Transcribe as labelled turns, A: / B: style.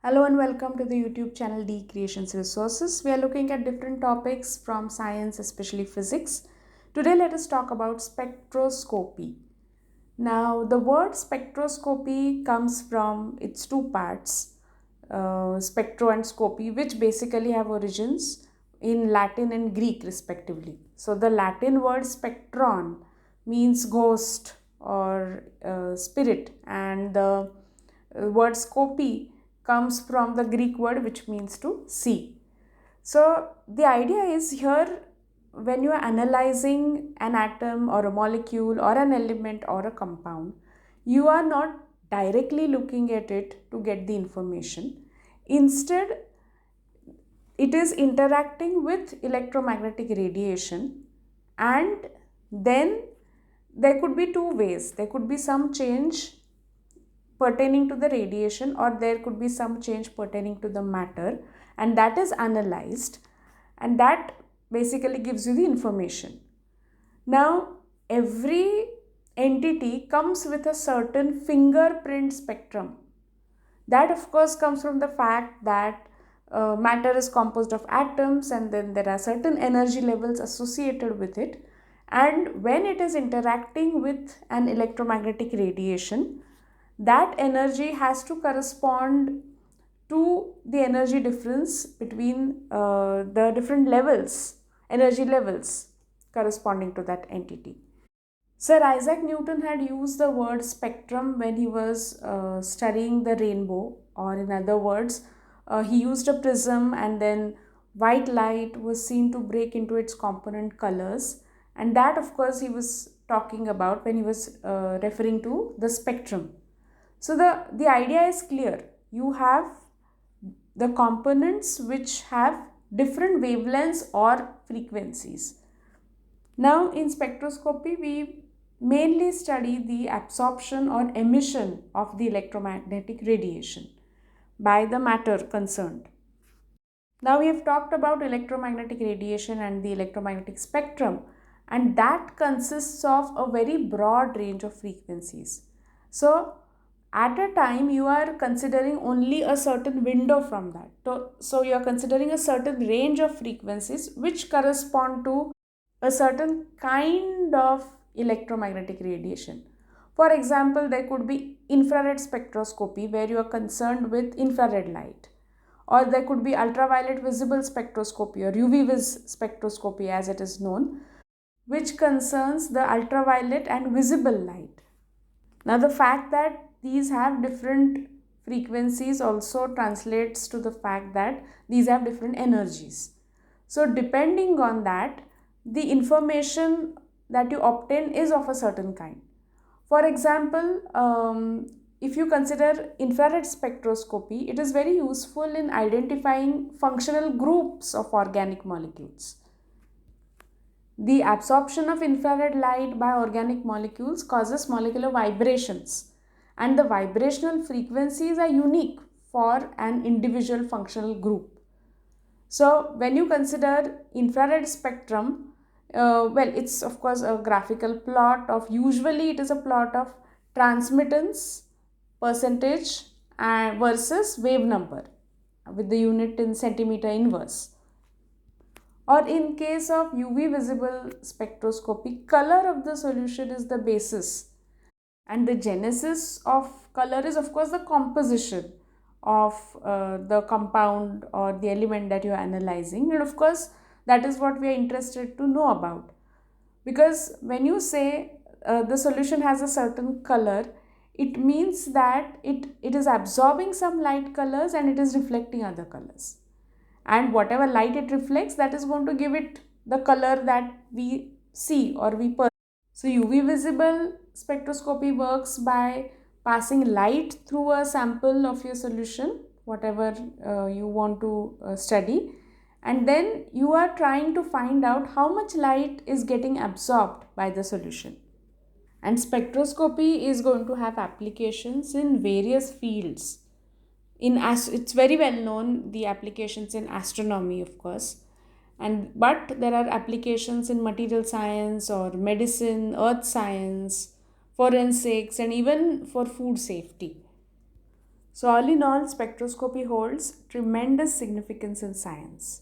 A: Hello and welcome to the YouTube channel D Creations Resources. We are looking at different topics from science, especially physics. Today, let us talk about spectroscopy. Now, the word spectroscopy comes from its two parts, spectro and scopy, which basically have origins in Latin and Greek, respectively. So, the Latin word spectron means ghost or spirit, and the word scopy comes from the Greek word which means to see. So the idea is here, when you are analyzing an atom or a molecule or an element or a compound, you are not directly looking at it to get the information. Instead, it is interacting with electromagnetic radiation, and then there could be two ways. There could be some change pertaining to the radiation, or there could be some change pertaining to the matter, and that is analyzed, and that basically gives you the information. Now, every entity comes with a certain fingerprint spectrum. That, of course, comes from the fact that matter is composed of atoms, and then there are certain energy levels associated with it. And when it is interacting with an electromagnetic radiation, that energy has to correspond to the energy difference between the different levels, energy levels corresponding to that entity. Sir Isaac Newton had used the word spectrum when he was studying the rainbow, or in other words, he used a prism, and then white light was seen to break into its component colors. And that, of course, he was talking about when he was referring to the spectrum. So the idea is clear. You have the components which have different wavelengths or frequencies. Now, in spectroscopy, we mainly study the absorption or emission of the electromagnetic radiation by the matter concerned. Now, we have talked about electromagnetic radiation and the electromagnetic spectrum, and that consists of a very broad range of frequencies. So, at a time, you are considering only a certain window from that. So, you are considering a certain range of frequencies which correspond to a certain kind of electromagnetic radiation. For example, there could be infrared spectroscopy where you are concerned with infrared light, or there could be ultraviolet visible spectroscopy or UV-vis spectroscopy as it is known, which concerns the ultraviolet and visible light. Now, the fact that these have different frequencies also translates to the fact that these have different energies. So, depending on that, the information that you obtain is of a certain kind. For example, if you consider infrared spectroscopy, it is very useful in identifying functional groups of organic molecules. The absorption of infrared light by organic molecules causes molecular vibrations, and the vibrational frequencies are unique for an individual functional group. So, when you consider infrared spectrum, it's of course a graphical plot of, usually it is a plot of transmittance percentage and versus wave number with the unit in centimeter inverse. Or in case of UV visible spectroscopy, color of the solution is the basis, and the genesis of color is of course the composition of the compound or the element that you are analyzing, and of course that is what we are interested to know about, because when you say the solution has a certain color, it means that it is absorbing some light colors and it is reflecting other colors, and whatever light it reflects, that is going to give it the color that we see or we perceive. So UV visible spectroscopy works by passing light through a sample of your solution, whatever you want to study, and then you are trying to find out how much light is getting absorbed by the solution. And spectroscopy is going to have applications in various fields. It's very well known, the applications in astronomy, of course, but there are applications in material science or medicine, earth science, forensics, and even for food safety. So, all in all, spectroscopy holds tremendous significance in science.